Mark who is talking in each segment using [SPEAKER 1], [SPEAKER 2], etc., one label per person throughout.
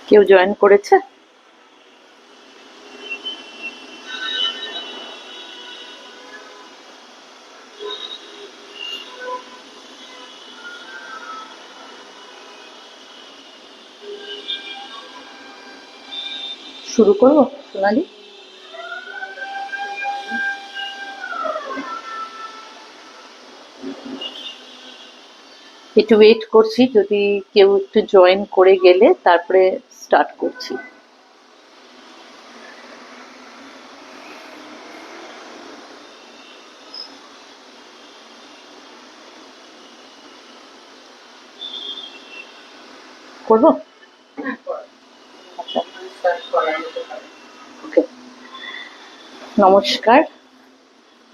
[SPEAKER 1] কেউ জয়েন করেছে? শুরু করবো সোনালি? একটু ওয়েট করছি, যদি কেউ একটু জয়েন করে গেলে তারপরে স্টার্ট করছি। করবো? আচ্ছা, ওকে। নমস্কার,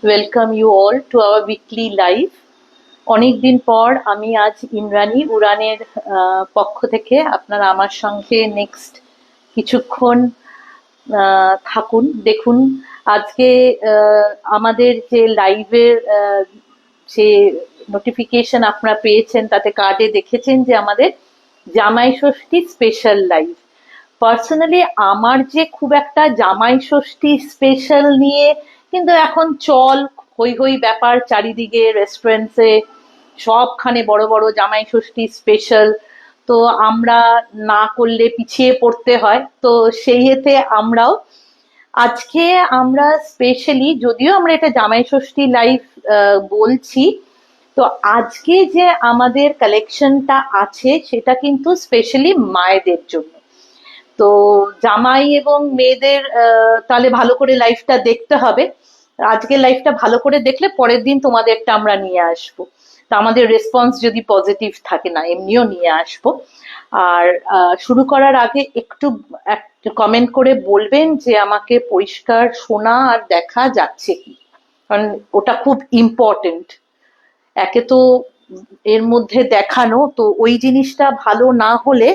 [SPEAKER 1] welcome you all to our weekly live. অনেকদিন পর আমি আজ ইন্দ্রাণী উড়ানের পক্ষ থেকে আপনারা আমার সঙ্গে নেক্সট কিছুক্ষণ থাকুন। দেখুন, আজকে আমাদের যে লাইভের যে নোটিফিকেশন আপনারা পেয়েছেন, তাতে কার্ডে দেখেছেন যে আমাদের জামাই ষষ্ঠী স্পেশাল লাইভ। পার্সোনালি আমার যে খুব একটা জামাই ষষ্ঠী স্পেশাল নিয়ে কিন্তু এখন চল হই হই ব্যাপার, চারিদিকে রেস্টুরেন্টসে সবখানে বড় বড় জামাই ষষ্ঠী স্পেশাল। তো আমরা না করলে পিছিয়ে পড়তে হয়, তো সেই এতে আমরাও আজকে আমরা স্পেশালি, যদিও আমরা এটা জামাই ষষ্ঠী লাইভ বলছি, তো আজকে যে আমাদের কালেকশনটা আছে সেটা কিন্তু স্পেশালি মায়েদের জন্য। তো জামাই এবং মেয়েদের তাহলে ভালো করে লাইফটা দেখতে হবে। আজকের লাইফটা ভালো করে দেখলে পরের দিন তোমাদেরটা আমরা নিয়ে আসবো। তা আমাদের রেসপন্স যদি পজিটিভ থাকে, না এমনিও নিয়ে আসবো। আর শুরু করার আগে একটু একটা কমেন্ট করে বলবেন যে আমাকে পরিষ্কার শোনা আর দেখা যাচ্ছে কি, কারণ ওটা খুব ইম্পর্টেন্ট। একে তো এর মধ্যে দেখানো, তো ওই জিনিসটা ভালো না হলে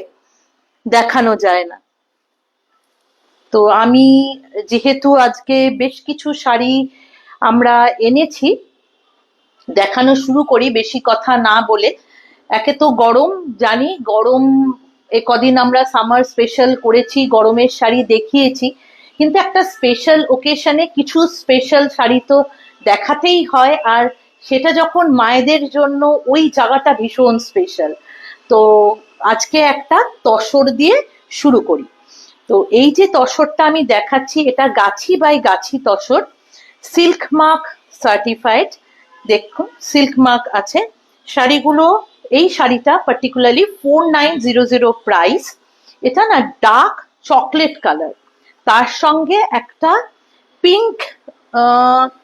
[SPEAKER 1] দেখানো যায় না। তো আমি যেহেতু আজকে বেশ কিছু শাড়ি আমরা এনেছি, দেখানো শুরু করি বেশি কথা না বলে। একে তো গরম, জানি গরম, এ কদিন আমরা সামার স্পেশাল করেছি, গরমের শাড়ি দেখিয়েছি, কিন্তু একটা স্পেশাল ওকেশনে কিছু স্পেশাল শাড়ি তো দেখাতেই হয়। আর সেটা যখন মায়েদের জন্য, ওই জায়গাটা ভীষণ স্পেশাল। তো আজকে একটা তসর দিয়ে শুরু করি। তো এই যে তসরটা আমি দেখাচ্ছি, এটা গাছি by Gachhi tussar, silk mark certified. দেখুন সিল্ক মার্ক আছে শাড়িগুলো। এই শাড়িটা পার্টিকুলারলি 4900 প্রাইস। এটা না ডার্ক চকলেট কালার, তার সঙ্গে একটা পিঙ্ক,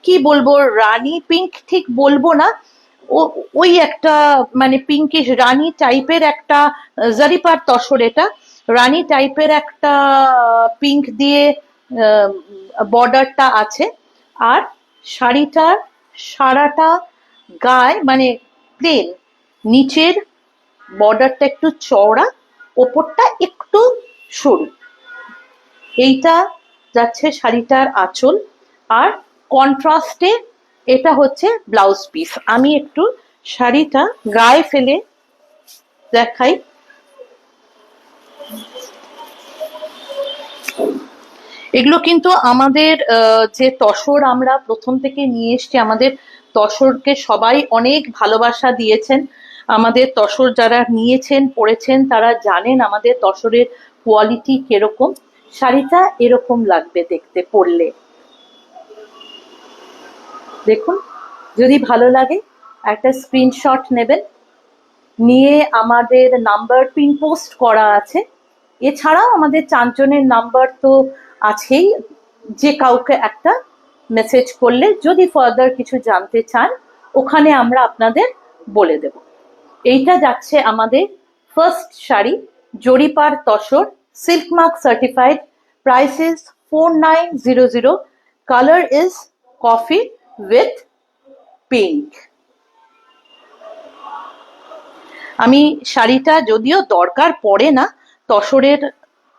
[SPEAKER 1] কি বলবো, রানী পিঙ্ক ঠিক বলবো না, ওই একটা মানে পিঙ্কিশ রানী টাইপের একটা জারিপার তসর। এটা রানী টাইপের একটা পিঙ্ক দিয়ে বর্ডারটা আছে। আর শাড়িটার সারাটা গায়ে মানে প্লেন, নিচের বর্ডারটা একটু চওড়া, ওপরটা একটু সরু। এইটা যাচ্ছে শাড়িটার আঁচল। আর কন্ট্রাস্টে এটা হচ্ছে ব্লাউজ পিস। আমি একটু শাড়িটা গায়ে ফেলে দেখাই। এগুলো কিন্তু আমাদের যে তসর আমরা প্রথম থেকে নিয়ে এসছি, আমাদের তসরকে সবাই অনেক ভালোবাসা দিয়েছেন। আমাদের তসর যারা নিয়েছেন পড়েছেন তারা জানেন আমাদের তসরের কোয়ালিটি কিরকম। শাড়িটা এরকম লাগবে দেখতে পরলে। দেখুন, যদি ভালো লাগে একটা স্ক্রিনশট নেবেন, নিয়ে আমাদের নাম্বার পিন পোস্ট করা আছে। এছাড়াও আমাদের 4 জনের নাম্বার তো আছেই, যে কাউকে একটা মেসেজ করলে যদি ফার্দার কিছু জানতে চান ওখানে আমরা আপনাদের বলে দেব। এইটা যাচ্ছে আমাদের ফার্স্ট শাড়ি, জরিপার tussar, silk mark certified, price is 4900, colour is coffee with pink. আমি শাড়িটা যদিও দরকার পড়ে না তসরের,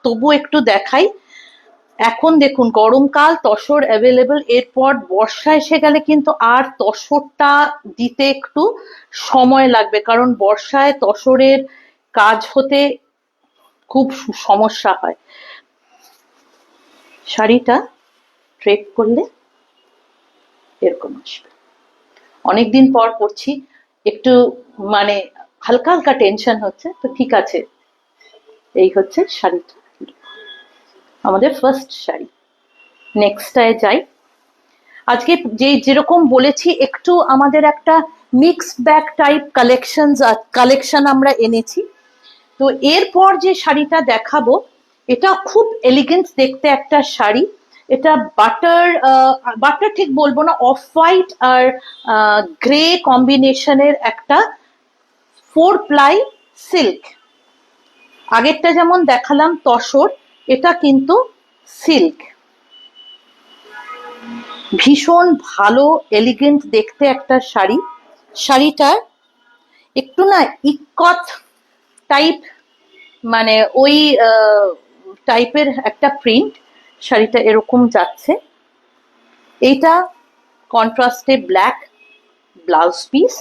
[SPEAKER 1] তবু একটু দেখাই। এখন দেখুন গরমকাল, তসর অ্যাভেলেবল, এরপর বর্ষা এসে গেলে কিন্তু আর তসরটা দিতে একটু সময় লাগবে, কারণ বর্ষায় তসরের কাজ হতে খুব সমস্যা হয়। শাড়িটা ড্রেপ করলে এরকম আসবে। অনেকদিন পর পরছি, একটু মানে হালকা হালকা টেনশন হচ্ছে, তো ঠিক আছে। এই হচ্ছে শাড়িটা, আমাদের ফার্স্ট শাড়ি। নেক্সটটায় যাই। আজকে যেরকম বলেছি, একটু আমাদের একটা মিক্সড ব্যাগ টাইপ কালেকশন আমরা এনেছি। তো এরপর যে শাড়িটা দেখাবো, এটা খুব এলিগেন্ট দেখতে একটা শাড়ি। এটা বাটার ঠিক বলবো না, অফ হোয়াইট আর গ্রে কম্বিনেশনের একটা 4 প্লাই সিল্ক। আগেরটা যেমন দেখালাম তসর, এটা কিন্তু সিল্ক। ভীষণ ভালো এলিগেন্ট দেখতে একটা শাড়ি। শাড়িটার একটু না ইকত টাইপ, মানে ওই টাইপের একটা প্রিন্ট। শাড়িটা এরকম যাচ্ছে। এইটা কন্ট্রাস্টে ব্ল্যাক ব্লাউজ পিস।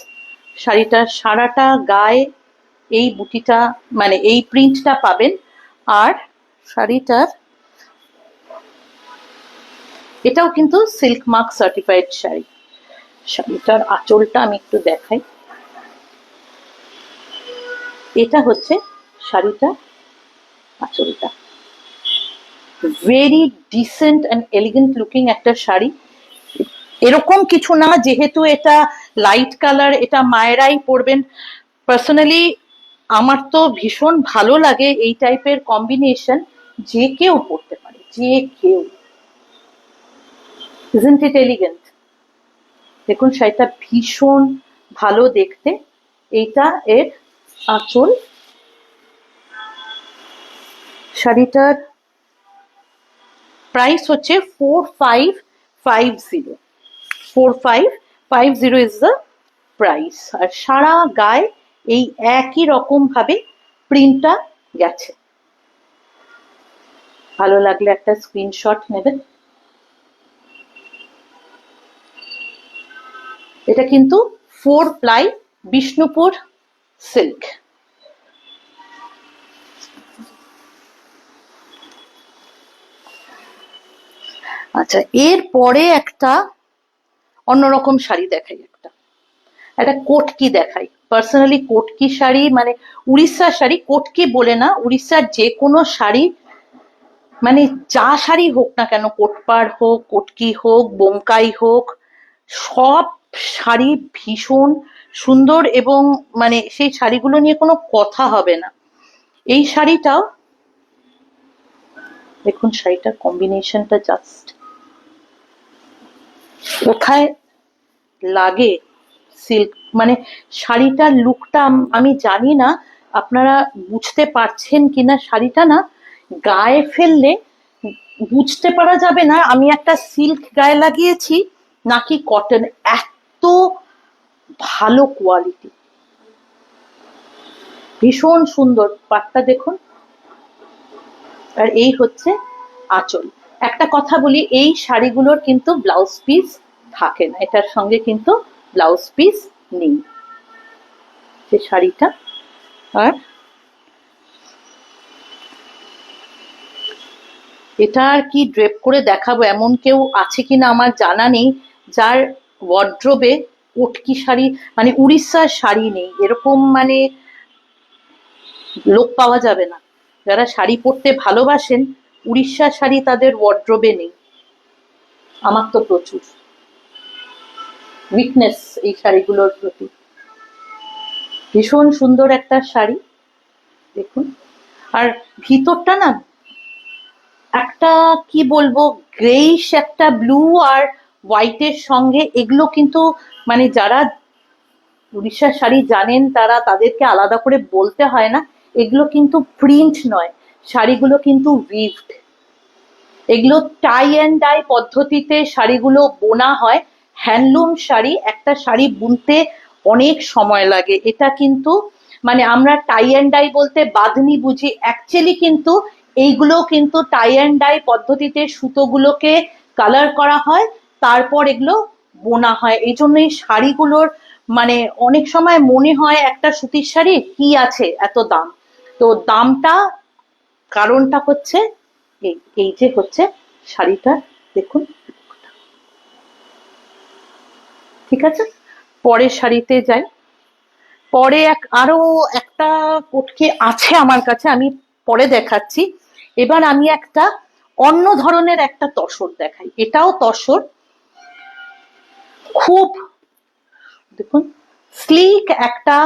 [SPEAKER 1] শাড়িটার সারাটা গায়ে এই বুটিটা, মানে এই প্রিন্টটা পাবেন। আর শাড়িটার এটাও কিন্তু সিল্ক মার্ক সার্টিফাইড শাড়ি। শাড়িটার আঁচলটা আমি একটু দেখাই। এটা হচ্ছে শাড়িটা আঁচলটা। Very dissent and elegant looking একটা শাড়ি। এরকম কিছু না, যেহেতু এটা লাইট কালার, এটা মায়েরাই পরবেন। পার্সোনালি আমার তো ভীষণ ভালো লাগে এই টাইপের কম্বিনেশন। যে কেউ পরতে পারে, যে কেউ। Isn't it elegant? দেখুন শাড়িটা ভীষণ ভালো দেখতে। এইটা এর আঁচল। শাড়িটার প্রাইস হচ্ছে 4550। 4550 ইজ দ্য প্রাইস। আর সারা গায়ে এই একই রকম ভাবে প্রিন্টটা গেছে। ভালো লাগলে একটা স্ক্রিনশট নেবেন। এটা কিন্তু 4 প্লাই বিষ্ণুপুর সিল্ক। আচ্ছা, এরপরে একটা অন্যরকম শাড়ি দেখাই। একটা কোটকি দেখাই। পার্সোনালি কোটকি শাড়ি, মানে উড়িষ্যার শাড়ি, কোটকি বলে না, উড়িষ্যার যে কোনো শাড়ি, মানে যা শাড়ি হোক না কেন, কোটপাড় হোক, কোটকি হোক, বোমকাই হোক, সব শাড়ি ভীষণ সুন্দর। এবং মানে সেই শাড়িগুলো নিয়ে কোনো কথা হবে না। এই শাড়িটাও দেখুন, শাড়িটার কম্বিনেশনটা জাস্ট কোথায় লাগে। সিল্ক, মানে শাড়িটার লুকটা আমি জানি না আপনারা বুঝতে পারছেন কিনা। শাড়িটা না গায়ে ফেললে বুঝতে পারা যাবে না আমি একটা সিল্ক গায়ে লাগিয়েছি নাকি কটন। এত ভালো কোয়ালিটি, ভীষণ সুন্দর। পাটটা দেখুন। আর এই হচ্ছে আঁচল। একটা কথা বলি, এই শাড়িগুলোর কিন্তু ব্লাউজ পিস থাকে না, এটার সঙ্গে কিন্তু ব্লাউজ পিস নেই। যে শাড়িটা, আর এটা আর কি ড্রেপ করে দেখাবো, এমন কেউ আছে কিনা আমার জানা নেই যার ওয়ার্ড্রোবে কোটকি শাড়ি, মানে উড়িষ্যার শাড়ি নেই। এরকম মানে লোক পাওয়া যাবে না। যারা শাড়ি পরতে ভালোবাসেন, উড়িষ্যার শাড়ি তাদের ওয়ার্ড্রোবে নেই। আমার তো প্রচুর উইকনেস এই শাড়িগুলোর প্রতি। ভীষণ সুন্দর একটা শাড়ি দেখুন। আর ভিতরটা না একটা কি বলবো, গ্রেইশ একটা ব্লু আর হোয়াইটের সঙ্গে। এগুলো কিন্তু মানে যারা উড়িষ্যার শাড়ি জানেন তারা, তাদেরকে আলাদা করে বলতে হয় না। এগুলো কিন্তু প্রিন্ট নয়, শাড়িগুলো কিন্তু উইভড। এগুলো টাই অ্যান্ড ডাই পদ্ধতিতে শাড়িগুলো বোনা হয়। হ্যান্ডলুম শাড়ি, একটা শাড়ি বুনতে অনেক সময় লাগে। এটা কিন্তু মানে আমরা টাই অ্যান্ড ডাই বলতে বাঁধনি বুঝি, অ্যাকচুয়ালি কিন্তু এইগুলো কিন্তু টাই অ্যান্ড ডাই পদ্ধতিতে সুতোগুলোকে কালার করা হয়, তারপর এগুলো বোনা হয়। এই জন্য এই শাড়িগুলোর মানে অনেক সময় মনে হয় একটা সুতির শাড়ি কি আছে এত দাম। তো দামটা কারণটা হচ্ছে এই এই যে হচ্ছে শাড়িটা, দেখুন। ঠিক আছে, পরের শাড়িতে যাই। পরে আরো একটা পটকে আছে আমার কাছে, আমি পরে দেখাচ্ছি। এবার আমি একটা অন্য ধরনের একটা তসর দেখাই। এটাও তসর, খুব দেখুন স্লিক একটা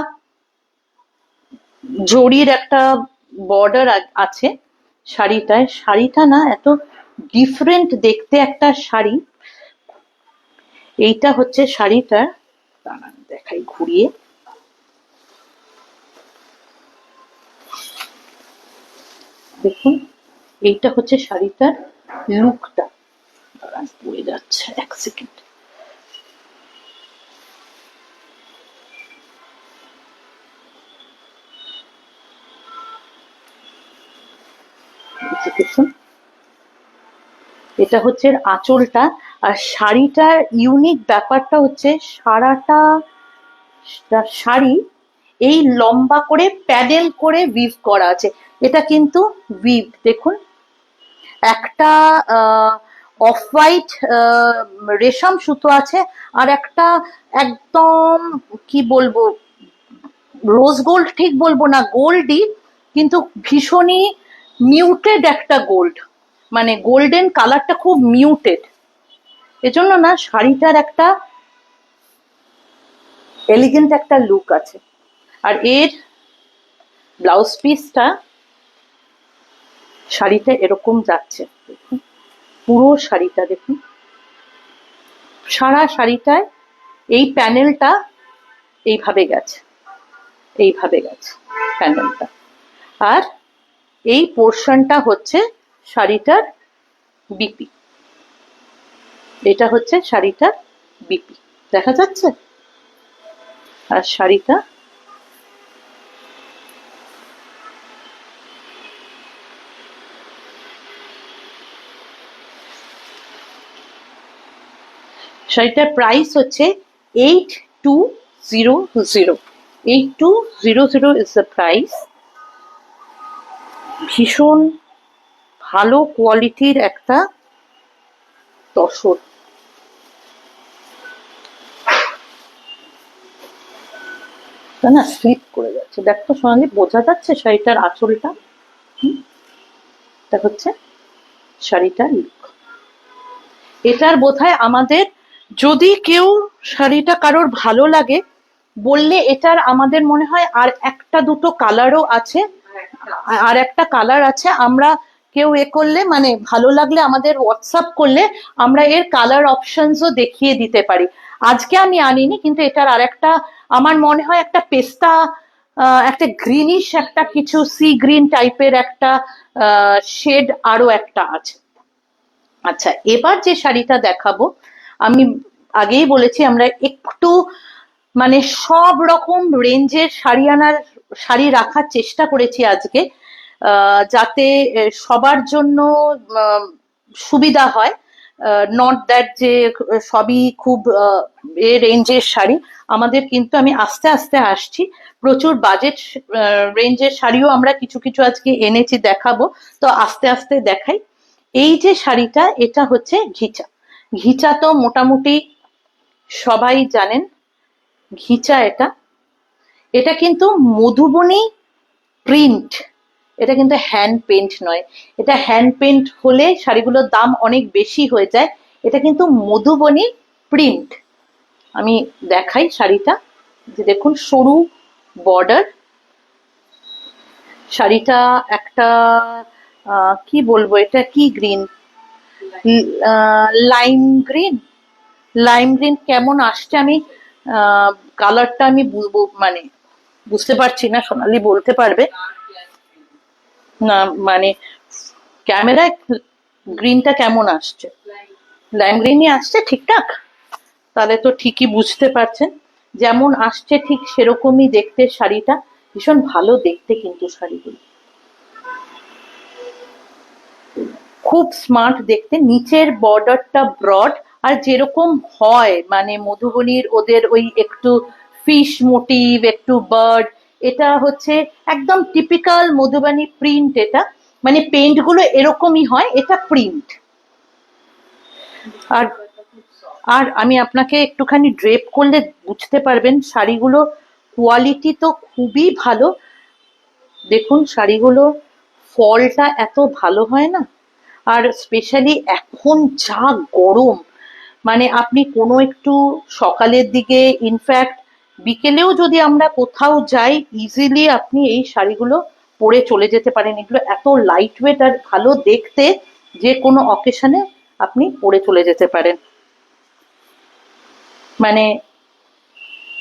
[SPEAKER 1] জরির একটা বর্ডার আছে শাড়িটায়। শাড়িটা না এত ডিফারেন্ট দেখতে একটা শাড়ি। এইটা হচ্ছে শাড়িটা, দেখাই ঘুরিয়ে। দেখুন এইটা হচ্ছে শাড়িটার লুকটা। পড়ে যাচ্ছে, এক সেকেন্ড। দেখুন এটা হচ্ছে আঁচলটা। আর শাড়িটার ইউনিক ব্যাপারটা হচ্ছে সারাটা শাড়ি এই লম্বা করে প্যানেল করে উইভ করা আছে। এটা কিন্তু উইভ, দেখুন একটা অফ হোয়াইট রেশম সুতো আছে, আর একটা একদম কি বলবো, রোজ গোল্ড ঠিক বলবো না, গোল্ডই, কিন্তু ভীষণই মিউটেড একটা গোল্ড, মানে গোল্ডেন কালারটা খুব মিউটেড। এজন্য না শাড়িটার একটা এলিগেন্ট একটা লুক আছে। আর এর ব্লাউজ পিসটা, শাড়িটা এরকম যাচ্ছে, দেখুন পুরো শাড়িটা দেখুন, সারা শাড়িটায় এই প্যানেলটা এইভাবে গেছে, এইভাবে গেছে প্যানেলটা। আর এই পোর্শনটা হচ্ছে শাড়িটার বিপি। এটা হচ্ছে শাড়িটার বিপি, দেখা যাচ্ছে। আর শাড়িটা শাড়িটার প্রাইস হচ্ছে 8200। 8200 ইজ দ্য প্রাইস। ভীষণ ভালো কোয়ালিটির একটা তসর। না স্লিপ করে যাচ্ছে, দেখো সোনালি, বোঝা যাচ্ছে শাড়িটার আঁচলটা। এটা হচ্ছে শাড়িটার লুক। এটার বোধহয় আমাদের, যদি কেউ শাড়িটা কারোর ভালো লাগে বললে, এটার আমাদের মনে হয় আর একটা দুটো কালারও আছে, আর একটা কালার আছে। আমরা কেউ করলে, মানে ভালো লাগলে আমাদের হোয়াটসঅ্যাপ করলে আমরা এর কালার অপশনসও দেখিয়ে দিতে পারি। আজকে আমি আনিনি, কিন্তু এটার আর একটা আমার মনে হয় একটা পেস্তা, একটা গ্রিনিশ, একটা কিছু সি গ্রিন টাইপের একটা শেড আরো একটা আছে। আচ্ছা, এবার যে শাড়িটা দেখাবো, আমি আগেই বলেছি আমরা একটু মানে সব রকম রেঞ্জের শাড়ি রাখার চেষ্টা করেছি আজকে, যাতে সবার জন্য সুবিধা হয়। নট দ্যাট যে সবই খুব এ রেঞ্জের শাড়ি। আমাদের কিন্তু, আমি আস্তে আস্তে আসছি, প্রচুর বাজেট রেঞ্জের শাড়িও আমরা কিছু কিছু আজকে এনেছি, দেখাবো। তো আস্তে আস্তে দেখাই। এই যে শাড়িটা, এটা হচ্ছে ঘিচা। ঘিচা তো মোটামুটি সবাই জানেন, ঘিচা এটা। এটা কিন্তু মধুবনী প্রিন্ট, এটা কিন্তু হ্যান্ড পেন্ট নয়। এটা হ্যান্ড পেন্ট হলে শাড়িগুলোর দাম অনেক বেশি হয়ে যায়। এটা কিন্তু মধুবনী প্রিন্ট। আমি দেখাই শাড়িটা, যে দেখুন সরু বর্ডার। শাড়িটা একটা কি বলবো, এটা কি green, lime green. Lime green কেমন আসছে, আমি কালারটা আমি মানে বুঝতে পারছি না, সোনালি বলতে পারবে না, মানে ক্যামেরায় গ্রিনটা কেমন আসছে? লাইম গ্রিনই আসছে ঠিকঠাক, তাহলে তো ঠিকই বুঝতে পারছেন। যেমন আসছে ঠিক সেরকমই দেখতে শাড়িটা, ভীষণ ভালো দেখতে কিন্তু শাড়িগুলো, খুব স্মার্ট দেখতে। নিচের বর্ডারটা ব্রড, আর যেরকম হয় মানে মধুবনীর ওদের ওই একটু ফিশ মোটিভ, একটু বার্ড, এটা হচ্ছে একদম টিপিক্যাল মধুবনী প্রিন্ট এটা। মানে পেইন্ট গুলো এরকমই হয়, এটা প্রিন্ট। আর আর আমি আপনাকে একটুখানি ড্রেপ করলে বুঝতে পারবেন শাড়িগুলো কোয়ালিটি তো খুবই ভালো। দেখুন শাড়িগুলো ফলটা এত ভালো হয় না, আর স্পেশালি এখন যা গরম, মানে আপনি কোনো একটু সকালের দিকে, ইনফ্যাক্ট বিকেলেও যদি আমরা কোথাও যাই, ইজিলি আপনি এই শাড়িগুলো পরে চলে যেতে পারেন। এগুলো এত লাইট ওয়েট আর ভালো দেখতে, যে কোনো অকেশনে আপনি পরে চলে যেতে পারেন। মানে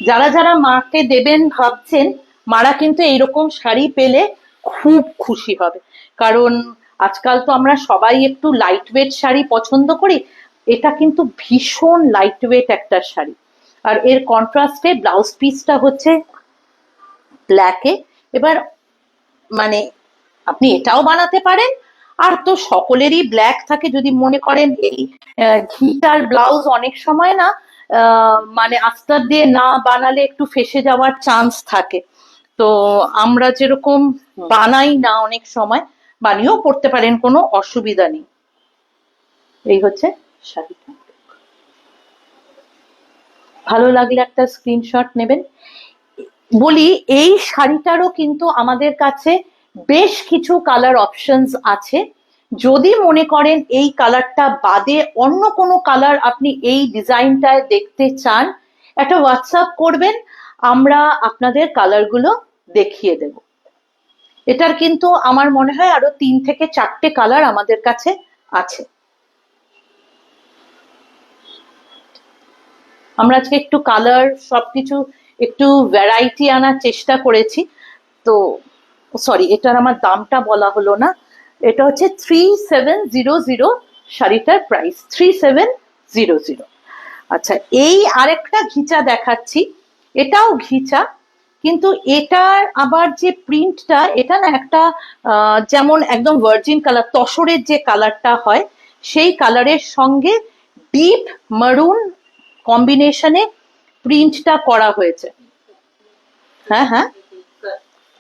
[SPEAKER 1] যারা যারা মাকে দেবেন ভাবছেন, মারা কিন্তু এইরকম শাড়ি পেলে খুব খুশি হবে। কারণ আজকাল তো আমরা সবাই একটু লাইট ওয়েট শাড়ি পছন্দ করি, এটা কিন্তু ভীষণ লাইট ওয়েট একটা শাড়ি। আর এর কন্ট্রাস্টে ব্লাউজ পিসটা হচ্ছে ব্ল্যাকে। এবার মানে আপনি এটাও বানাতে পারেন, আর তো সকলেরই ব্ল্যাক থাকে। যদি মনে করেন এই ঘিটার ব্লাউজ অনেক সময় না মানে আস্তর দিয়ে না বানালে একটু ফেসে যাওয়ার চান্স থাকে, তো আমরা যেরকম বানাই না অনেক সময়, বানিয়েও পড়তে পারেন, কোনো অসুবিধা নেই। এই হচ্ছে শাড়িটা। ভালো লাগলে একটা স্ক্রিনশট নেবেন। বলি এই শাড়িটারও কিন্তু আমাদের কাছে বেশ কিছু কালার অপশনস আছে। যদি মনে করেন এই কালারটা বাদে অন্য কোনো কালার আপনি এই ডিজাইনটায় দেখতে চান, একটা হোয়াটসঅ্যাপ করবেন, আমরা আপনাদের কালারগুলো দেখিয়ে দেব। এটার কিন্তু আমার মনে হয় আরো 3 থেকে 4টে কালার আমাদের কাছে আছে। আমরা আজকে একটু কালার সবকিছু একটু ভ্যারাইটি আনার চেষ্টা করেছি। তো সরি, এটার আমার দামটা বলা হলো না। এটা হচ্ছে 3700 শাড়িটার প্রাইস 3700। আচ্ছা, এই আরেকটা ঘিচা দেখাচ্ছি, এটাও ঘিচা, কিন্তু এটার আবার যে প্রিন্টটা, এটা না একটা যেমন একদম ভার্জিন কালার, তসরের যে কালারটা হয় সেই কালারের সঙ্গে ডিপ মারুন কম্বিনেশনে প্রিন্টটা করা হয়েছে। হ্যাঁ হ্যাঁ,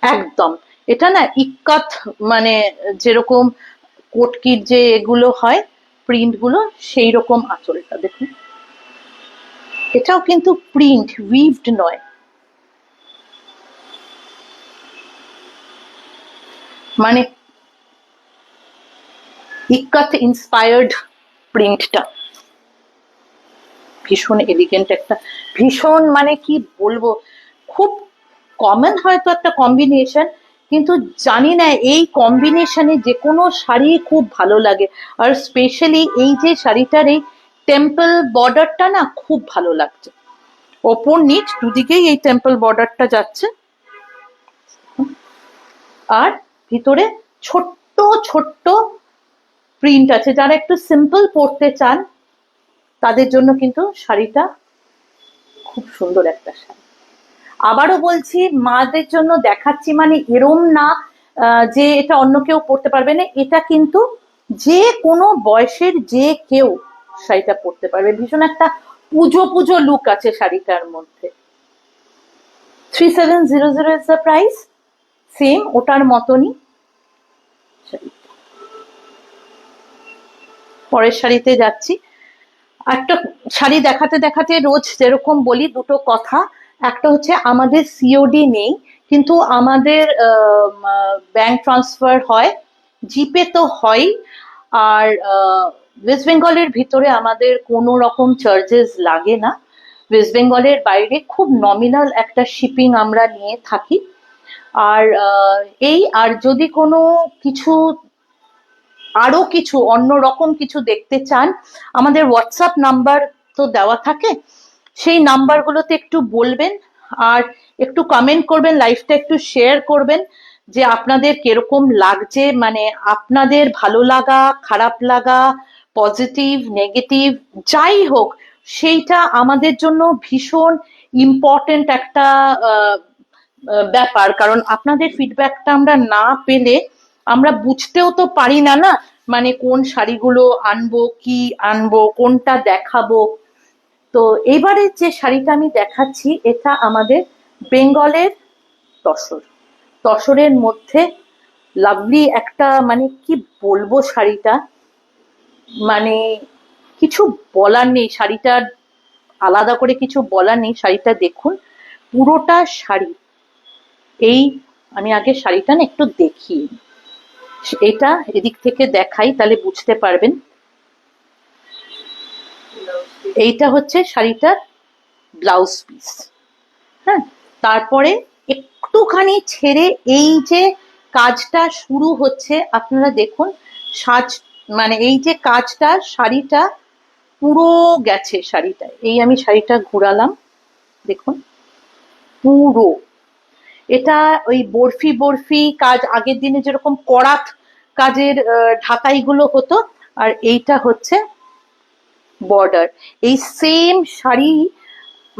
[SPEAKER 1] একদম। এটা না ইক্কাত, মানে যেরকম কোটকির যে এগুলো হয় প্রিন্ট গুলো, সেই রকম আঁচলটা দেখুন। এটাও কিন্তু প্রিন্ট, উইভড নয়। মানে ইক্কাত ইন্সপায়ার্ড প্রিন্টটা, ভীষণ এলিগেন্ট একটা, ভীষণ মানে কি বলবো, খুব কমন হয়তো একটা কম্বিনেশন, কিন্তু জানি না এই কম্বিনেশনে যে কোনো শাড়ি খুব ভালো লাগে। আর স্পেশালি এই যে শাড়িটার এই টেম্পল বর্ডারটা না খুব ভালো লাগছে, ওপর নিচ দুদিকেই এই টেম্পল বর্ডারটা যাচ্ছে, আর ভিতরে ছোট্ট ছোট্ট প্রিন্ট আছে। যারা একটু সিম্পল পরতে চান তাদের জন্য কিন্তু শাড়িটা খুব সুন্দর একটা শাড়ি। আবারও বলছি, মাদের জন্য দেখাচ্ছি মানে এরম না যে এটা অন্য কেউ পড়তে পারবে না, এটা কিন্তু যে কোনো বয়সের যে কেউ শাড়িটা পরতে পারবে। ভীষণ একটা পুজো পুজো লুক আছে শাড়িটার মধ্যে। 3700 ইজ দ্য প্রাইস, সেম ওটার মতনই। পরের শাড়িতে যাচ্ছি। একটা শাড়ি দেখাতে দেখাতে রোজ যেরকম বলি দুটো কথা, একটা হচ্ছে আমাদের সিওডি নেই, কিন্তু আমাদের ব্যাংক ট্রান্সফার হয়, জিপে তো হয়। আর ওয়েস্ট বেঙ্গলের ভিতরে আমাদের কোনো রকম চার্জেস লাগে না, ওয়েস্ট বেঙ্গলের বাইরে খুব নমিনাল একটা শিপিং আমরা নিয়ে থাকি। আর এই আর যদি কোনো কিছু আরো কিছু অন্য রকম কিছু দেখতে চান, আমাদের হোয়াটসঅ্যাপ নাম্বার তো দেওয়া থাকে, সেই নাম্বারগুলোতে একটু বলবেন, আর একটু কমেন্ট করবেন, লাইভটা একটু শেয়ার করবেন যে আপনাদের কিরকম লাগছে, মানে আপনাদের ভালো লাগা, খারাপ লাগা, পজিটিভ নেগেটিভ যাই হোক, সেইটা আমাদের জন্য ভীষণ ইম্পর্টেন্ট একটা ব্যাপার। কারণ আপনাদের ফিডব্যাকটা আমরা না পেলে আমরা বুঝতেও তো পারি না, না মানে কোন শাড়িগুলো আনবো, কি আনবো, কোনটা দেখাবো। তো এবারে যে শাড়িটা আমি দেখাচ্ছি, এটা আমাদের বেঙ্গলের তসর, তসরের মধ্যে লাভলি একটা, মানে কি বলবো শাড়িটা, মানে কিছু বলার নেই শাড়িটার, আলাদা করে কিছু বলার নেই। শাড়িটা দেখুন, পুরোটা শাড়ি এই, আমি আগে শাড়িটা না একটু দেখি, এটা এদিক থেকে দেখাই তাহলে বুঝতে পারবেন। এইটা হচ্ছে শাড়িটার ব্লাউজ পিস। হ্যাঁ, তারপরে একটুখানি ছেড়ে এই যে কাজটা শুরু হচ্ছে, আপনারা দেখুন সাজ, মানে এই যে কাজটা, শাড়িটা পুরো গেছে শাড়িটা, এই আমি শাড়িটা ঘুরালাম, দেখুন পুরো। এটা ওই বরফি বরফি কাজ, আগের দিনে যেরকম করাত কাজের ঢাকাইগুলো হতো, আর এইটা হচ্ছে বর্ডার। এই সেম শাড়ি,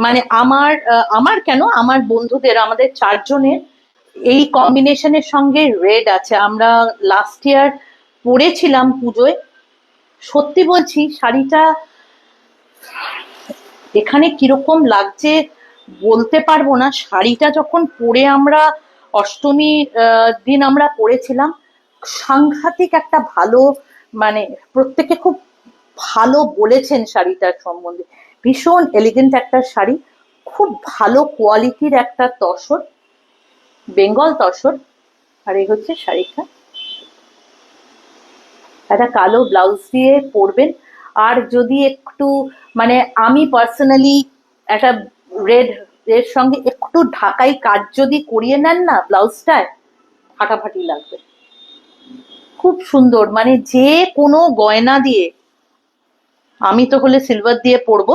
[SPEAKER 1] মানে আমার কেন, আমার বন্ধুদের, আমাদের চারজনের এই কম্বিনেশনের সঙ্গে রেড আছে, আমরা লাস্ট ইয়ার পরেছিলাম পুজোয়। সত্যি বলছি শাড়িটা এখানে কিরকম লাগছে বলতে পারবো না। শাড়িটা যখন পরে আমরা অষ্টমী দিন আমরা পরেছিলাম, সাংঘাতিক একটা ভালো, মানে প্রত্যেকে খুব ভালো বলেছেন শাড়িটার সম্বন্ধে। ভীষণ এলিগেন্ট একটা শাড়ি, খুব ভালো কোয়ালিটির একটা তসর, বেঙ্গল তসর। আর এই হচ্ছে শাড়িটা, একটা কালো ব্লাউজ দিয়ে পরবেন। আর যদি একটু, মানে আমি পার্সোনালি একটা রেড এর সঙ্গে একটু ঢাকাই কাজ যদি করিয়ে নেন না ব্লাউজটায়, ফাটাফাটি লাগবে, খুব সুন্দর। মানে যে কোনো গয়না দিয়ে, আমি তো হলে সিলভার দিয়ে পরবো,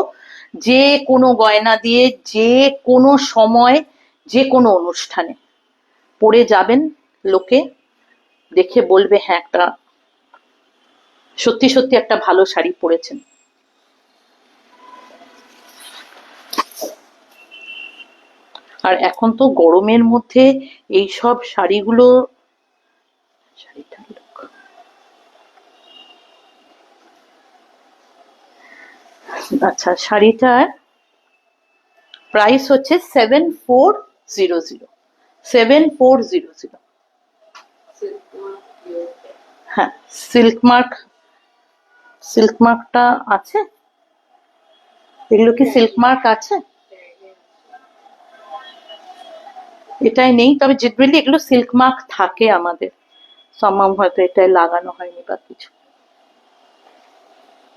[SPEAKER 1] যে কোনো গয়না দিয়ে যে কোনো সময় যে কোনো অনুষ্ঠানে পরে যাবেন, লোকে দেখে বলবে হ্যাঁ একটা সত্যি সত্যি একটা ভালো শাড়ি পরেছেন। আর এখন তো গরমের মধ্যে এইসব শাড়িগুলো, শাড়িটা look, আচ্ছা শাড়িটার প্রাইস হচ্ছে 7400, 7400। হ্যাঁ, সিল্ক মার্ক, সিল্ক মার্কটা আছে, এগুলো কি সিল্ক মার্ক আছে? এটাই নেই, তবে জেনারেলি এগুলো সিল্ক মার্ক থাকে আমাদের, সম্ভব হয়তো এটাই লাগানো হয়নি বা কিছু।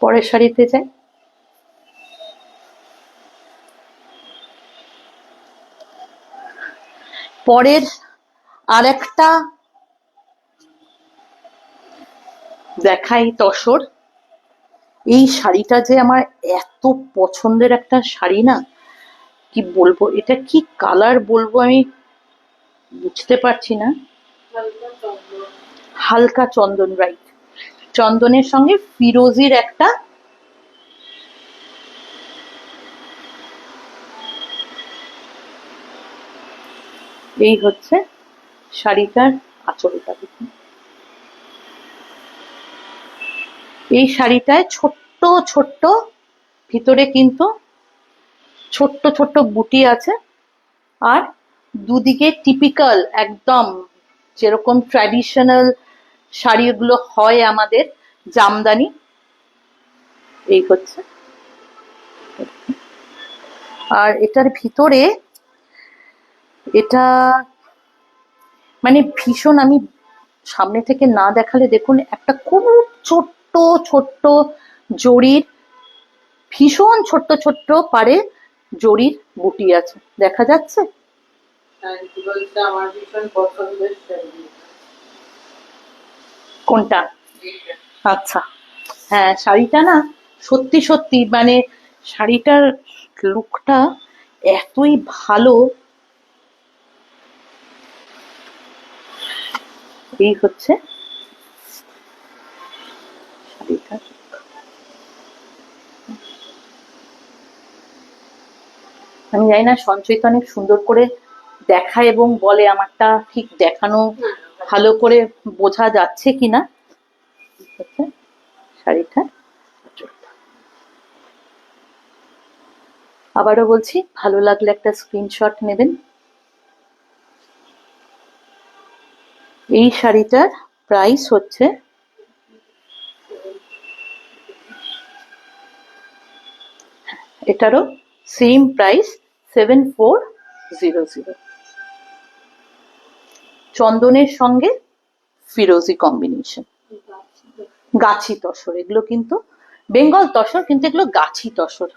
[SPEAKER 1] পরের শাড়িতে যাই। পরের আরেকটা দেখাই তসর। এই শাড়িটা যে আমার এত পছন্দের একটা শাড়ি না, কি বলবো, এটা কি কালার বলবো আমি বুঝতে পারছি না। হালকা চন্দন, রাইট, চন্দনের সঙ্গে ফিরোজির একটা, এই হচ্ছে শাড়িটার আঁচলটা দেখুন। এই শাড়িটায় ছোট্ট ছোট্ট ভিতরে কিন্তু ছোট্ট ছোট্ট বুটি আছে, আর দুদিকে টিপিক্যাল একদম যেরকম ট্র্যাডিশনাল শাড়িগুলো হয় আমাদের, জামদানি। এই হচ্ছে, আর এটার ভিতরে এটা, মানে ভীষণ, আমি সামনে থেকে না দেখালে দেখুন একটা খুব ছোট্ট ছোট্ট জরির, ভীষণ ছোট্ট ছোট্ট পারে জরির বুটি আছে, দেখা যাচ্ছে। আমার ভীষণ পছন্দের শাড়ি। কোনটা? আচ্ছা, হ্যাঁ শাড়িটা না সত্যি সত্যি, মানে শাড়িটার লুকটা এতই ভালো। এই হচ্ছে শাড়িটা, আমি জানি না সঞ্চয় তো অনেক সুন্দর করে দেখায় এবং বলে, আমারটা ঠিক দেখানো ভালো করে বোঝা যাচ্ছে কিনা। হচ্ছে শাড়িটা, আবারও বলছি ভালো লাগলে একটা স্ক্রিনশট নেবেন। এই শাড়িটার প্রাইস হচ্ছে এটারও সেম প্রাইস 7400। চন্দনের সঙ্গে ফিরোজি কম্বিনেশন, গাছি তসর। এগুলো কিন্তু বেঙ্গল তসর, কিন্তু এগুলো গাছি তসর।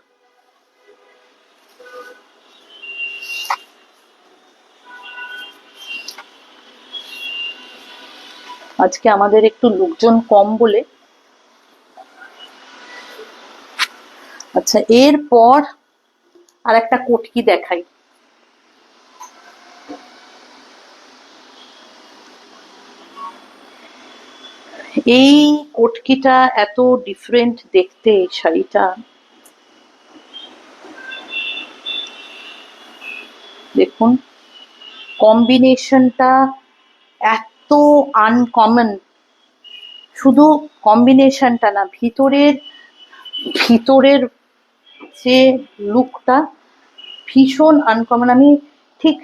[SPEAKER 1] আজকে আমাদের একটু লোকজন কম বলে। আচ্ছা, এরপর আর একটা কটকি দেখাই। এই কটকিটা এত ডিফারেন্ট দেখতে, এই শাড়িটা দেখুন, কম্বিনেশনটা এত আনকমন। শুধু কম্বিনেশনটা না, ভিতরের ভিতরের যে লুকটা ভীষণ আনকমন। আমি ঠিক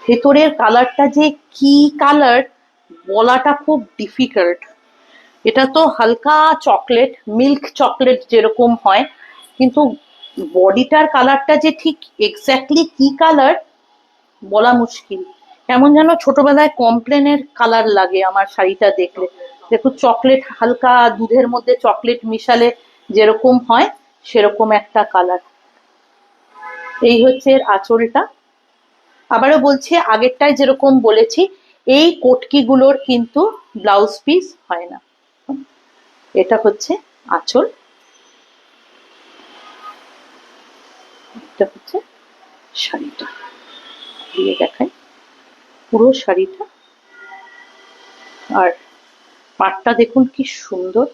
[SPEAKER 1] ভেতরের কালারটা যে কি কালার বলাটা খুব ডিফিকাল্ট। এটা তো হালকা চকলেট, মিল্ক চকলেট যেরকম হয়, কিন্তু বডিটার কালারটা যে ঠিক এক্স্যাক্টলি কি কালার বলা মুশকিল। কেমন যেন ছোটবেলায় কমপ্লেনের কালার লাগে আমার শাড়িটা দেখলে। দেখুন, চকলেট, হালকা দুধের মধ্যে চকলেট মিশালে যেরকম হয় সেরকম একটা কালার। এই হচ্ছে এর আঁচলটা। আবারও বলছি, আগেরটায় যেরকম বলেছি, এই কটকিগুলোর কিন্তু ব্লাউজ পিস হয় না। এটা হচ্ছে আঁচল, এটা হচ্ছে শাড়িটা। দিয়ে দেখাই পুরো শাড়িটা। আর পাটটা দেখুন কি সুন্দর।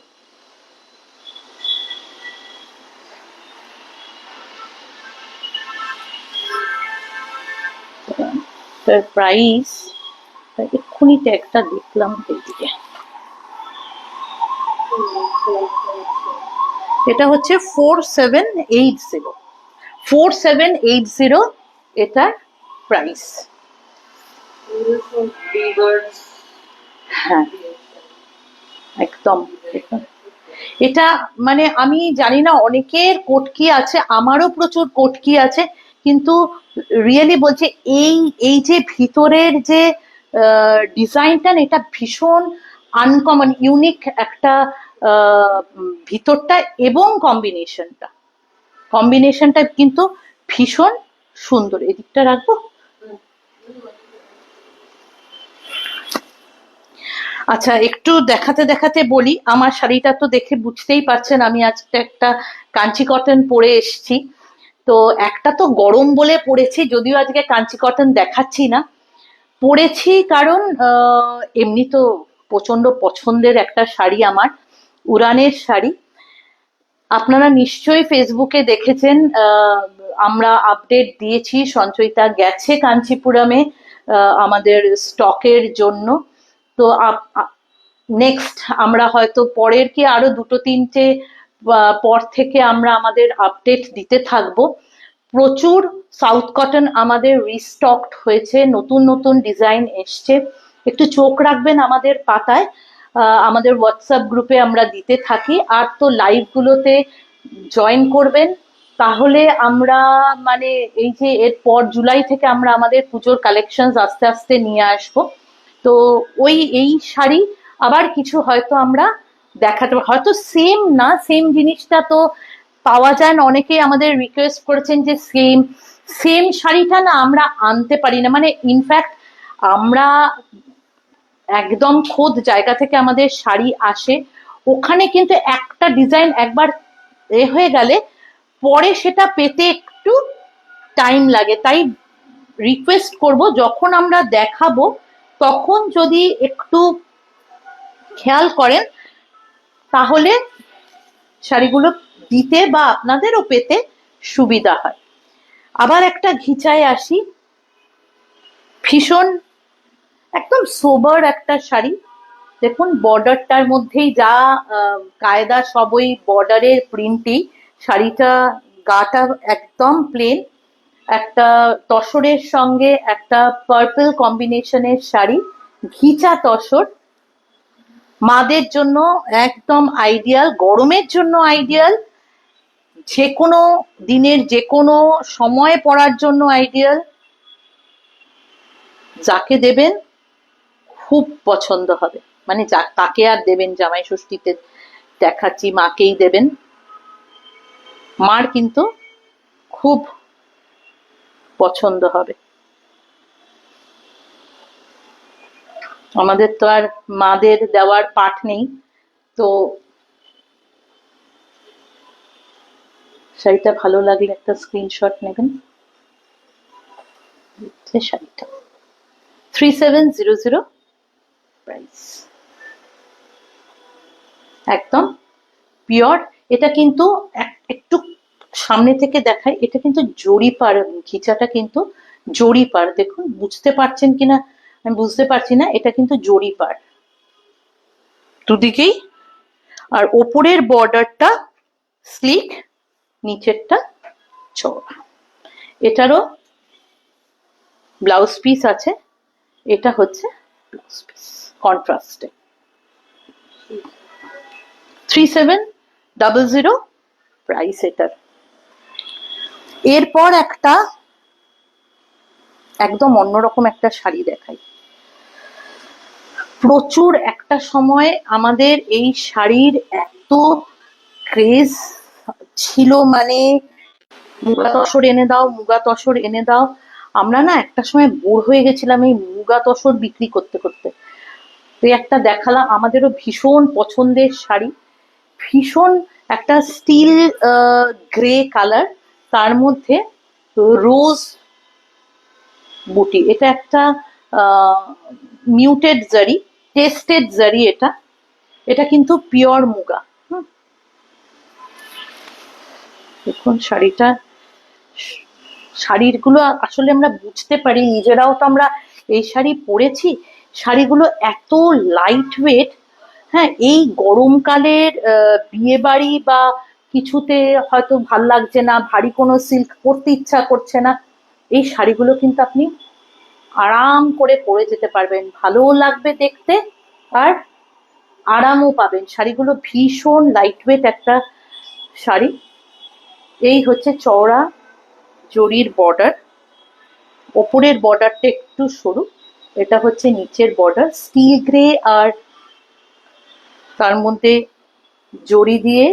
[SPEAKER 1] তার প্রাইস এক্ষুনি ট্যাগটা দেখলাম এইদিকে, এটা হচ্ছে 4780। 4780 এটার প্রাইস। হ্যাঁ, একদম। এটা মানে আমি জানি না, অনেকের কটকি আছে, আমারও প্রচুর কটকি আছে, কিন্তু রিয়েলি বলছে এই এই যে ভিতরের যে ডিজাইনটা, এটা ভীষণ আনকমন, ইউনিক একটা ভিতরটা, এবং কম্বিনেশনটা কিন্তু ভীষণ সুন্দর। এদিকটা রাখবো। আচ্ছা, একটু দেখাতে দেখাতে বলি, আমার শাড়িটা তো দেখে বুঝতেই পারছেন আমি আজকে একটা কাঞ্চি কটন পরে এসেছি। তো একটা তো গরম বলে পরেছি, যদিও আজকে কাঞ্চি কটন দেখাচ্ছি না। পরেছি কারণ এমনি তো প্রচন্ড পছন্দের একটা শাড়ি আমার, উড়ানের শাড়ি। আপনারা নিশ্চয়ই ফেসবুকে দেখেছেন, আমরা আপডেট দিয়েছি, সঞ্চয়িতা গেছে কাঞ্চিপুরমে আমাদের স্টকের জন্য। তো নেক্সট আমরা হয়তো পরের কি আরো দুটো তিনটে পর থেকে আমরা আমাদের আপডেট দিতে থাকবো। প্রচুর সাউথ কটন আমাদের রিস্টকড হয়েছে, নতুন নতুন ডিজাইন এসছে। একটু চোখ রাখবেন আমাদের পাতায়, আমাদের হোয়াটসঅ্যাপ গ্রুপে আমরা দিতে থাকি। আর তো লাইভগুলোতে জয়েন করবেন, তাহলে আমরা মানে এই যে এরপর জুলাই থেকে আমরা আমাদের পুজোর কালেকশন আস্তে আস্তে নিয়ে আসবো। তো ওই এই শাড়ি আবার কিছু হয়তো আমরা দেখাতে, হয়তো সেম না, সেম জিনিসটা তো পাওয়া যায় না। অনেকেই আমাদের রিকোয়েস্ট করেছেন যে সেম সেম শাড়িটা না আমরা আনতে পারি না, মানে ইনফ্যাক্ট আমরা একদম খোদ জায়গা থেকে আমাদের শাড়ি আসে, ওখানে কিন্তু একটা ডিজাইন একবার হয়ে গেলে পরে সেটা পেতে একটু টাইম লাগে। তাই রিকোয়েস্ট করব, যখন আমরা দেখাবো তখন যদি একটু খেয়াল করেন, তাহলে শাড়িগুলো দিতে বা আপনাদেরও পেতে সুবিধা হয়। আবার একটা ঘিচায় আসি, ভীষণ একদম সোবার একটা শাড়ি। দেখুন, বর্ডারটার মধ্যেই যা কায়দা, সব ওই বর্ডারের প্রিন্টই। শাড়িটা গাটা একদম প্লেন, একটা তসরের সঙ্গে একটা পার্পল কম্বিনেশনের শাড়ি। ঘিচা তসর, মাদের জন্য একদম আইডিয়াল, গরমের জন্য আইডিয়াল, যে কোনো দিনের যে কোনো সময়ে পরার জন্য আইডিয়াল। যাকে দেবেন খুব পছন্দ হবে, মানে তাকে আর দেবেন জামাই ষষ্ঠীতে দেখাচ্ছি, মাকেই দেবেন, মার কিন্তু খুব পছন্দ হবে। আমাদের তো আর মাদের দেওয়ার পাঠ নেই, তো শাড়িটা ভালো লাগলে একটা স্ক্রিনশট নেবেন। শাড়িটা 3700 প্রাইস, একদম পিওর। এটা কিন্তু একটু সামনে থেকে দেখায়, এটা কিন্তু জরিপার, ঘিচাটা কিন্তু জরিপার, দেখুন বুঝতে পারছেন কিনা আমি বুঝতে পারছি না, এটা কিন্তু জরিপার দুদিকেই। আর ওপরের বর্ডারটা স্লিক, নিচেরটা চওড়া। এটারও ব্লাউজ পিস আছে, এটা হচ্ছে ব্লাউজ পিস কন্ট্রাস্টে। 3700 প্রাইস এটার। এরপর একটা একদম অন্যরকম একটা শাড়ি দেখাই। প্রচুর একটা সময় আমাদের এই শাড়ির এত ক্রেজ ছিল, মানে মুগা তসর এনে দাও, মুগা তসর এনে দাও। আমরা না একটা সময় বোর হয়ে গেছিলাম এই মুগা তসর বিক্রি করতে করতে। তো একটা দেখালাম, আমাদেরও ভীষণ পছন্দের শাড়ি, ভীষণ একটা স্টিল গ্রে কালার, তার মধ্যে রোজ বুটি। এটা একটা মিউটেড জারি, টেস্টেড জারি, এটা এটা কিন্তু পিওর মুগা। দেখুন শাড়িটা, শাড়িগুলো আসলে আমরা বুঝতে পারি নিজেরাও, তো আমরা এই শাড়ি পরেছি, শাড়িগুলো এত লাইট ওয়েট। হ্যাঁ, এই গরমকালের বিয়ে বাড়ি বা কিছুতে হয়তো ভাল লাগছে না, ভারী কোনো সিল্ক পরতে ইচ্ছা করছে না, এই শাড়িগুলো কিন্তু আপনি আরাম করে পরে যেতে পারবেন, ভালোও লাগবে দেখতে আর আরামও পাবেন। শাড়িগুলো ভীষণ লাইট ওয়েট একটা শাড়ি। এই হচ্ছে চওড়া জরির বর্ডার, ওপরের বর্ডারটা একটু সরু, এটা হচ্ছে নিচের বর্ডার, স্টিল গ্রে আর তার মধ্যে জরি দিয়ে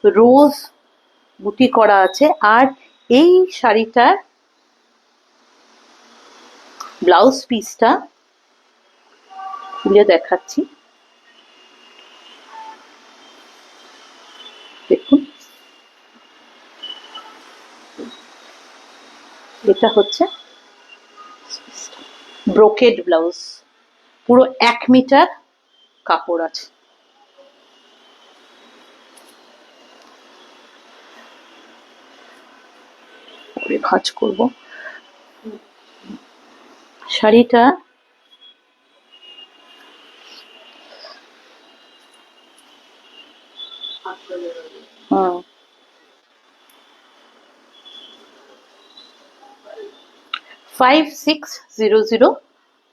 [SPEAKER 1] রোজ বুটি করা আছে। আর এই শাড়িটার ব্লাউজ পিসটা খুলে দেখাচ্ছি, দেখুন এটা হচ্ছে ব্রোকেড ব্লাউজ, পুরো 1 মিটার কাপড় আছে। পরে ভাঁজ করব শাড়িটা। 5600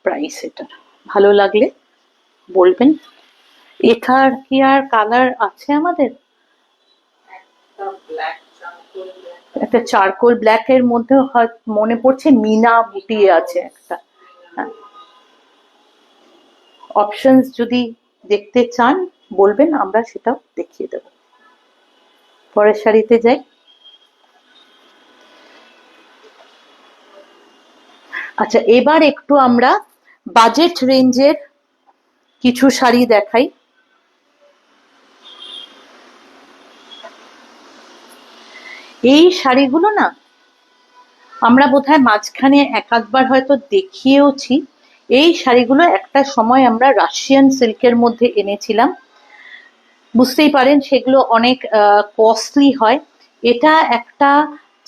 [SPEAKER 1] প্রাইস এটার। ভালো লাগলে বলবেন। এটার কি আর কালার আছে আমাদের? একটা চারকোল ব্ল্যাক এর মধ্যে মনে পড়ছে মিনা বুটি আছে একটা। হ্যাঁ, অপশনস যদি দেখতে চান বলবেন, আমরা সেটাও দেখিয়ে দেব। পরের শাড়িতে যাই। আচ্ছা, এবার একটু আমরা বাজেট রেঞ্জের কিছু শাড়ি দেখাই। এই শাড়িগুলো না আমরা বোধহয় মাঝখানে এক আধবার হয়তো দেখিয়েওছি। এই শাড়িগুলো একটা সময় আমরা রাশিয়ান সিল্কের মধ্যে এনেছিলাম, বুঝতেই পারেন সেগুলো অনেক কস্টলি হয়। এটা একটা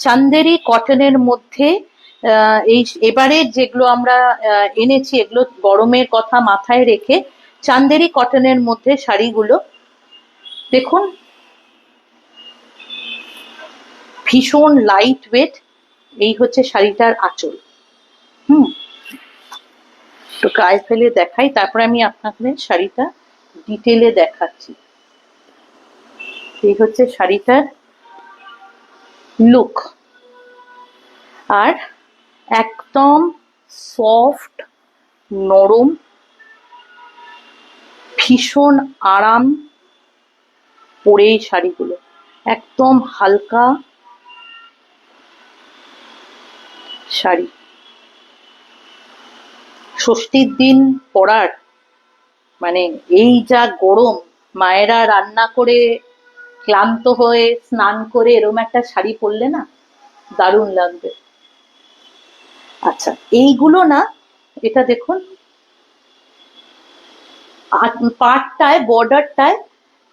[SPEAKER 1] চান্দেরি কটনের মধ্যে, এই এবারে যেগুলো আমরা এনেছি এগুলো গরমের কথা মাথায় রেখে চান্দেরি কটনের মধ্যে শাড়িগুলো। দেখুন ভীষণ লাইট ওয়েট। এই হচ্ছে শাড়িটার আঁচল। তো একটু গায়ে ফেলে দেখাই, তারপরে আমি আপনাদের শাড়িটা ডিটেলে দেখাচ্ছি। এই হচ্ছে শাড়িটার লুক, আর একদম সফট, নরম, ভীষণ আরাম পরে এই শাড়িগুলো, একদম হালকা শাড়ি। ষষ্ঠীর দিন পরার, মানে এই যা গরম, মায়েরা রান্না করে ক্লান্ত হয়ে স্নান করে এরম একটা শাড়ি পরলে না দারুণ লাগবে। আচ্ছা, এইগুলো না, এটা দেখুন পাটটায়, বর্ডারটায়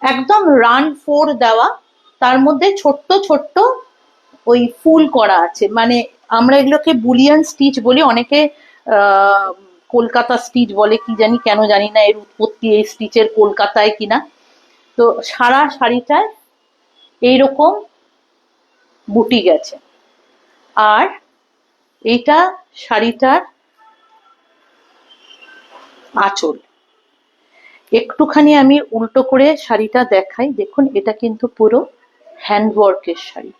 [SPEAKER 1] একদম রান 4 দেওয়া, তার মধ্যে ছোট্ট ছোট্ট ওই ফুল করা আছে, মানে আমরা এগুলোকে বুলিয়ান স্টিচ বলি, অনেকে কলকাতা স্টিচ বলে, কি জানি কেন জানি না এর উৎপত্তি এই স্টিচের কলকাতায় কিনা। তো সারা শাড়িটায় এইরকম বুটি গেছে, আর এইটা শাড়িটার আঁচল। একটুখানি আমি উল্টো করে শাড়িটা দেখাই, দেখুন এটা কিন্তু পুরো হ্যান্ডওয়ার্কের শাড়ি।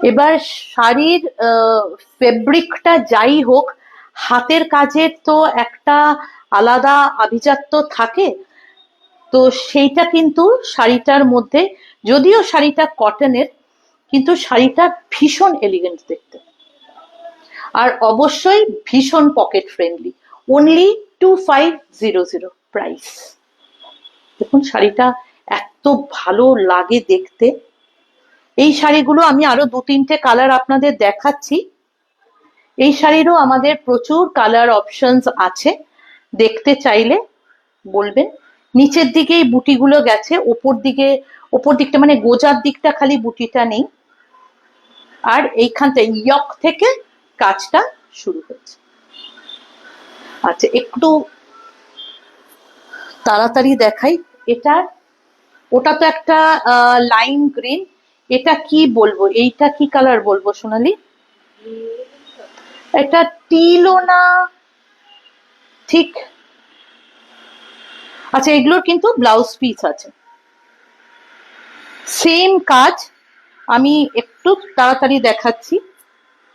[SPEAKER 1] এবার শাড়ির ফেব্রিকটা যাই হোক, হাতের কাজের তো একটা আলাদা আভিজাত্য থাকে, তো সেইটা কিন্তু শাড়িটার মধ্যে, যদিও শাড়িটা কটনের, কিন্তু শাড়িটা ভীষণ এলিগেন্ট দেখতে, আর অবশ্যই ভীষণ পকেট ফ্রেন্ডলি। Only 2500 price. দেখুন শাড়িটা এত ভালো লাগে দেখতে। এই শাড়িগুলো আমি আরো 2-3টে কালার আপনাদের দেখাচ্ছি। এই শাড়িরও আমাদের প্রচুর কালার অপশনস আছে, দেখতে চাইলে বলবেন। নিচের দিকে এই বুটিগুলো গেছে, ওপর দিকটা মানে গোজার দিকটা খালি বুটিটা নেই, আর এইখানটা ইয়ক থেকে কাজটা শুরু হচ্ছে। আচ্ছা, একটু তাড়াতাড়ি দেখাই। এটা, ওটা তো একটা লাইম গ্রিন, এটা কি বলবো, এইটা কি কালার বলবো সোনালি? এটা টিলও না ঠিক। আচ্ছা, এগুলোর কিন্তু ব্লাউজ পিস আছে, সেম কাজ। আমি একটু তাড়াতাড়ি দেখাচ্ছি,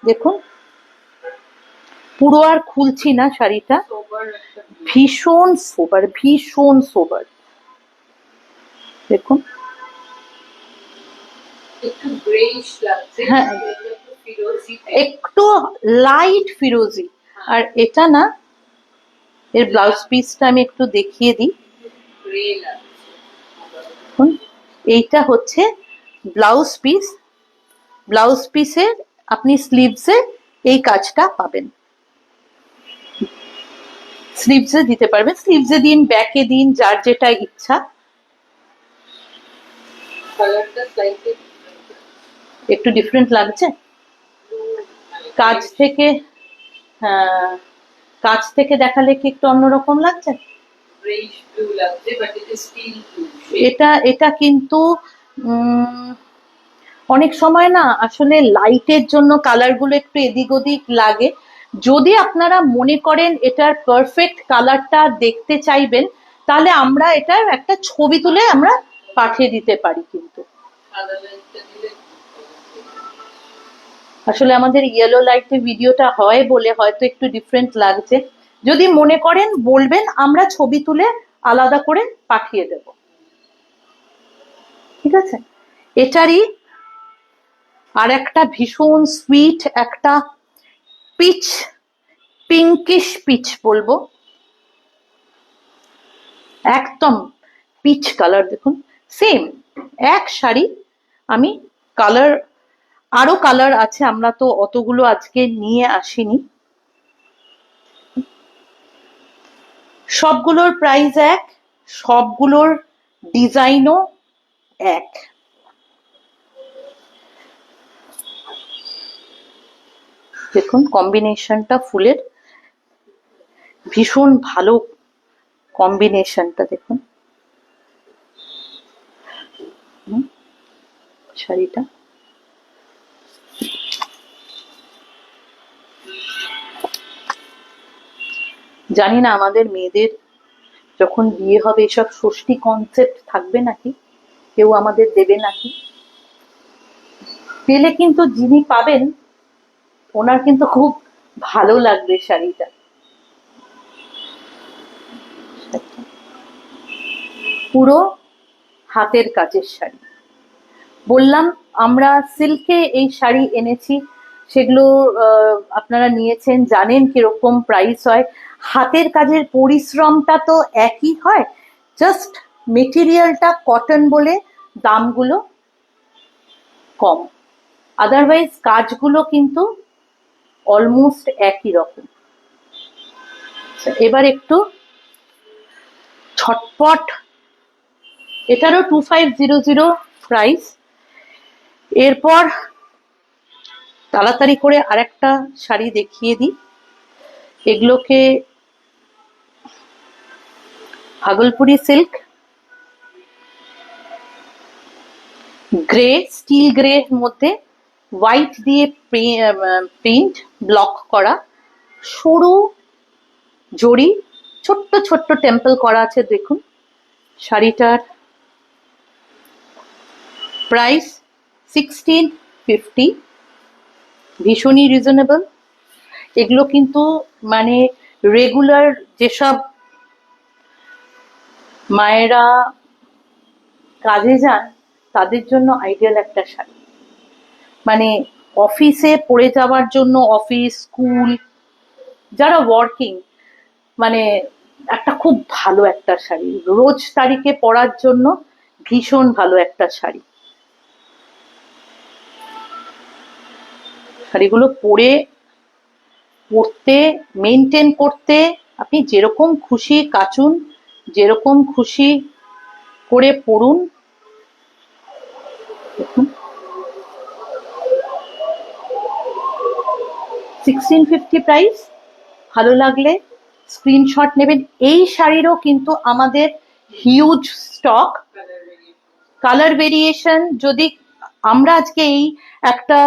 [SPEAKER 1] দেখুন পুরো আর খুলছি না শাড়িটা, ভীষণ সোবার, ভীষণ সোবার। দেখুন হ্যাঁ, একটু লাইট ফিরোজি। আর এটা না, এর ব্লাউজ পিসটা আমি একটু দেখিয়ে দিই। এইটা হচ্ছে ব্লাউজ পিস, ব্লাউজ পিসের আপনি স্লিভসে এই কাজটা পাবেন, স্লিভসে দিতে পারবেন, স্লিভসে দিন, ব্যাকে দিন, যার যেটা ইচ্ছা। একটু ডিফারেন্ট লাগছে কাছ থেকে, হ্যাঁ কাছ থেকে দেখালে কি একটু অন্যরকম লাগছে। এটা কিন্তু অনেক সময় না আসলে লাইটের জন্য কালারগুলো একটু এদিক ওদিক লাগে। যদি আপনারা মনে করেন এটার পারফেক্ট কালারটা দেখতে চাইবেন, তাহলে আমরা এটার একটা ছবি তুলে আমরা পাঠিয়ে দিতে পারি, কিন্তু আসলে আমাদের ইয়েলো লাইটে ভিডিওটা হয় বলে হয়তো একটু ডিফারেন্ট লাগছে। যদি মনে করেন বলবেন, আমরা ছবি তুলে আলাদা করে পাঠিয়ে দেব, ঠিক আছে? এটারই আর একটা ভীষণ সুইট একটা পিচ, পিঙ্কিশ পিচ বলবো, একদম পিচ কালার। দেখুন সেম এক শাড়ি, আমি কালার, আরো কালার আছে, আমরা তো অতগুলো আজকে নিয়ে আসিনি। সবগুলোর প্রাইস এক, সবগুলোর ডিজাইনও এক। দেখুন কম্বিনেশনটা ফুলের, ভীষণ ভালো কম্বিনেশনটা দেখুন। শাড়িটা জানি না আমাদের মেয়েদের যখন বিয়ে হবে এসব ষষ্ঠী কনসেপ্ট থাকবে নাকি, কেউ আমাদের দেবে নাকি। পেলে কিন্তু যিনি পাবেন ওনার কিন্তু খুব ভালো লাগবে শাড়িটা। পুরো হাতের কাজের শাড়ি। বললাম আমরা সিল্কে এই শাড়ি এনেছি, সেগুলো আপনারা নিয়েছেন, জানেন কিরকম প্রাইস হয়। হাতের কাজের পরিশ্রমটা তো একই হয়, জাস্ট মেটেরিয়ালটা কটন বলে দামগুলো কম, আদারওয়াইজ কাজগুলো কিন্তু অলমোস্ট একই রকম। এবার একটু ছটপট, এটারও 2500 প্রাইস। এরপর তাড়াতাড়ি করে আরেকটা শাড়ি দেখিয়ে দিই। এগুলোকে Bhagalpuri silk, grey, still grey মধ্যে হোয়াইট দিয়ে প্রিন্ট ব্লক করা, সরু জড়ি, ছোট্ট ছোট্ট টেম্পল করা আছে। দেখুন শাড়িটার প্রাইস 1650, ভীষণই রিজনেবল। এগুলো কিন্তু মানে রেগুলার যেসব মায়েরা কাজে যান তাদের জন্য আইডিয়াল একটা শাড়ি, মানে অফিসে পরে যাওয়ার জন্য, অফিস স্কুল যারা ওয়ার্কিং, মানে একটা খুব ভালো একটা শাড়ি, রোজ তারিখে পরার জন্য ভীষণ ভালো একটা শাড়ি। শাড়িগুলো পরতে মেনটেন করতে আপনি যেরকম খুশি কাচুন, যেরকম খুশি করে পরুন। দেখুন 1650 প্রাইস। ভালো লাগলে স্ক্রিনশট নেবেন। এই শাড়িরও কিন্তু আমাদের হিউজ স্টক। কালার ভেরিয়েশন, যদি আমরা আজকে এই একটা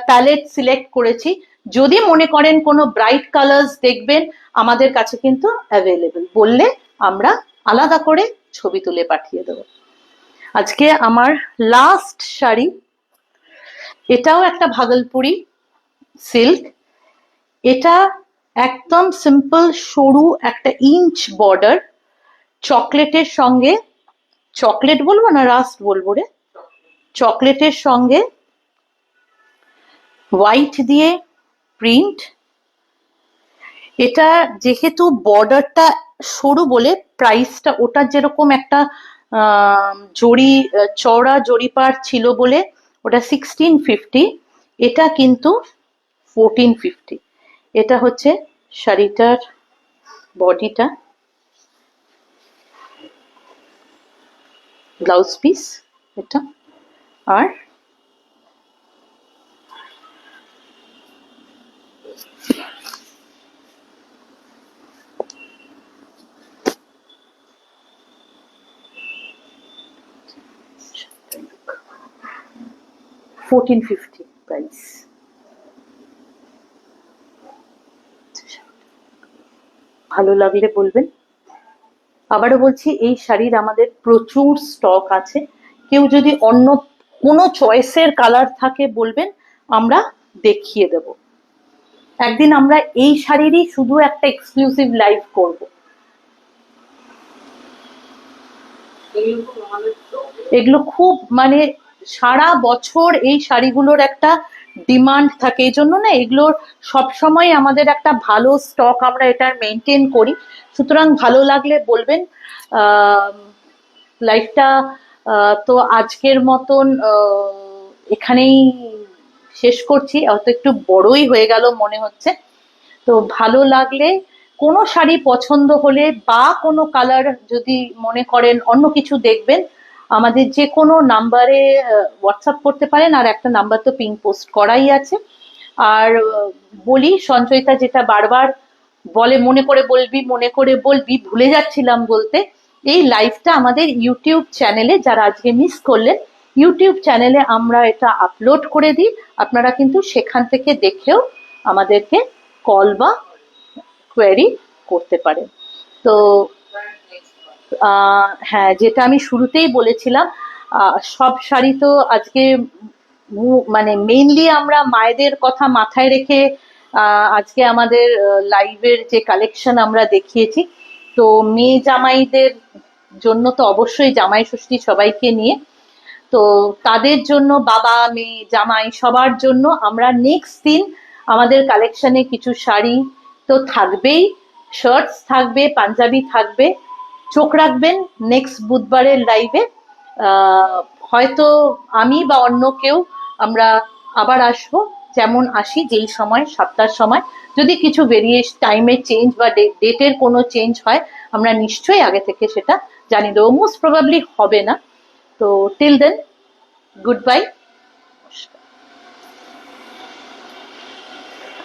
[SPEAKER 1] প্যালেট সিলেক্ট করেছি, যদি মনে করেন কোনো ব্রাইট কালার্স দেখবেন আমাদের কাছে কিন্তু অ্যাভেলেবল, বললে আমরা আলাদা করে ছবি তুলে পাঠিয়ে দেবো। আজকে আমার লাস্ট শাড়ি, এটাও একটা ভাগলপুরি সিল্ক। এটা একদম সিম্পল সরু একটা ইঞ্চ বর্ডার, চকলেটের সঙ্গে, চকলেট বলবো না রাস্ট বলবো রে, চকলেটের সঙ্গে হোয়াইট দিয়ে প্রিন্ট। এটা যেহেতু বর্ডারটা সরু বলে প্রাইসটা ওটার যেরকম একটা জড়ি, চওড়া জড়িপার ছিল বলে ওটা 1650, এটা কিন্তু 1450। এটা হচ্ছে শাড়িটার বডিটা, ব্লাউজ পিস এটা, আর $1450 প্রাইস। ভালো লাগলে বলবেন। আবারও বলছি এই শাড়ির আমাদের প্রচুর স্টক আছে, কেউ যদি অন্য কোনো চয়েসের কালার থাকে বলবেন, আমরা দেখিয়ে দেব। একদিন আমরা এই শাড়িরই শুধু একটা এক্সক্লুসিভ লাইভ করব। এগুলো খুব মানে সারা বছর এই শাড়িগুলোর একটা ডিমান্ড থাকে, এই জন্য না এগুলোর সবসময় আমাদের একটা ভালো স্টক, আমরা এটা মেনটেন করি। সুতরাং ভালো লাগলে বলবেন। লাইফটা তো আজকের মতন এখানেই শেষ করছি, হয়তো একটু বড়ই হয়ে গেল মনে হচ্ছে। তো ভালো লাগলে, কোনো শাড়ি পছন্দ হলে বা কোনো কালার যদি মনে করেন অন্য কিছু দেখবেন, আমাদের যে কোনো নাম্বারে হোয়াটসঅ্যাপ করতে পারেন। আর একটা নাম্বার তো পিন পোস্ট করাই আছে। আর বলি, সঞ্চয়িতা যেটা বারবার বলে, মনে করে বলবি, মনে করে বলবি, ভুলে যাচ্ছিলাম বলতে, এই লাইভটা আমাদের ইউটিউব চ্যানেলে, যারা আজকে মিস করলেন, ইউটিউব চ্যানেলে আমরা এটা আপলোড করে দিই। আপনারা কিন্তু সেখান থেকে দেখেও আমাদেরকে কল বা কোয়েরি করতে পারেন। তো হ্যাঁ, যেটা আমি শুরুতেই বলেছিলাম, সব শাড়ি তো আজকে মানে মেইনলি আমরা মায়েদের কথা মাথায় রেখে আজকে আমাদের লাইভের যে কালেকশন আমরা দেখিয়েছি। তো মেয়ে জামাইদের জন্য তো অবশ্যই জামাই ষষ্ঠী সবাইকে নিয়ে, তো তাদের জন্য বাবা মেয়ে জামাই সবার জন্য আমরা নেক্সট দিন আমাদের কালেকশনে কিছু শাড়ি তো থাকবেই, শার্টস থাকবে, পাঞ্জাবি থাকবে। চোখ রাখবেন নেক্সট বুধবারের লাইভে। হয়তো আমি বা অন্য কেউ আমরা আবার আসবো, যেমন আসি যেই সময় 7টার সময়। যদি কিছু ভেরিয়েশন টাইমের চেঞ্জ বা ডেটের কোনো চেঞ্জ হয়, আমরা নিশ্চয়ই আগে থেকে সেটা জানিয়ে দেবো। মোস্ট প্রবাবলি হবে না। তো টিল দেন, goodbye.